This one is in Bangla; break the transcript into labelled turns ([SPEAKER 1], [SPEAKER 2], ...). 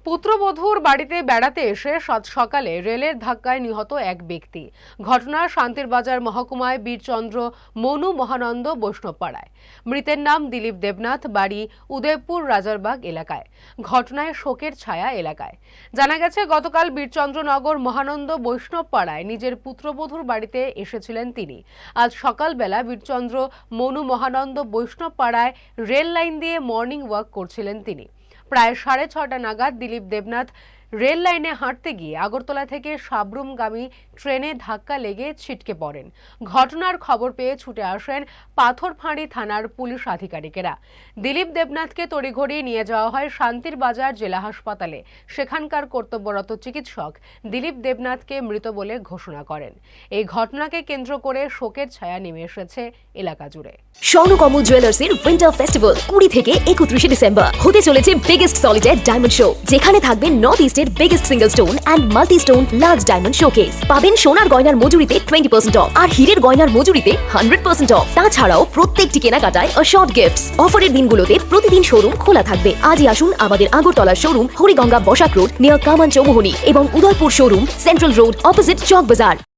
[SPEAKER 1] পুত্রবধূর বাড়িতে বেড়াতে এসে সকালে রেলের ধাক্কায় নিহত এক ব্যক্তি। ঘটনা শান্তিরবাজার মহকুমায় বীরচন্দ্র মনু মহানন্দ বৈষ্ণবপাড়ায়। মৃতের নাম দিলীপ দেবনাথ, বাড়ি উদয়পুর রাজারবাগ এলাকায়। ঘটনায় শোকের ছায়া এলাকায়। জানা গেছে, গতকাল বীরচন্দ্রনগর মহানন্দ বৈষ্ণবপাড়ায় নিজের পুত্রবধূর বাড়িতে এসেছিলেন তিনি। আজ সকালবেলা বীরচন্দ্র মনু মহানন্দ বৈষ্ণবপাড়ায় রেল লাইন দিয়ে মর্নিং ওয়াক করছিলেন তিনি। প্রায় 6:30 নাগাদ দিলীপ দেবনাথ রেল লাইনে হাঁটতে গিয়ে আগরতলা থেকে সাবরুমগামী ট্রেনে ধাক্কা লেগে ছিটকে পড়েন। ঘটনার খবর পেয়ে ছুটে আসেন পাথরফাঁড়ি থানার পুলিশ আধিকারিকেরা। দিলীপ দেবনাথকে তড়িঘড়ি নিয়ে যাওয়া হয় শান্তিরবাজার জেলা হাসপাতালে। সেখানকার কর্তব্যরত চিকিৎসক দিলীপ দেবনাথকে মৃত বলে ঘোষণা করেন। এই ঘটনাকে কেন্দ্র করে শোকের ছায়া নেমে এসেছে এলাকা জুড়ে।
[SPEAKER 2] স্বর্ণকমল জুয়েলার্সের উইন্টার ফেস্টিভ্যাল 20 থেকে 31 ডিসেম্বর হতে চলেছে বিগেস্ট সলিটার ডায়মন্ড শো, যেখানে থাকবে নর্থ ইস্টের biggest single stone and multi stone large diamond showcase. পাবেন সোনার গয়নার মজুরিতে 20% অফ আর হীরের গয়নার মজুরিতে 100% অফ। তাছাড়াও প্রত্যেকটি কেনাকাটায় শর্ট গিফটস। অফারের দিনগুলোতে প্রতিদিন শোরুম খোলা থাকবে। আজই আসুন আমাদের আগরতলার showroom Hariganga Basak road near Kaman Chowmuhani এবং Udaipur showroom central road opposite Chak বাজার।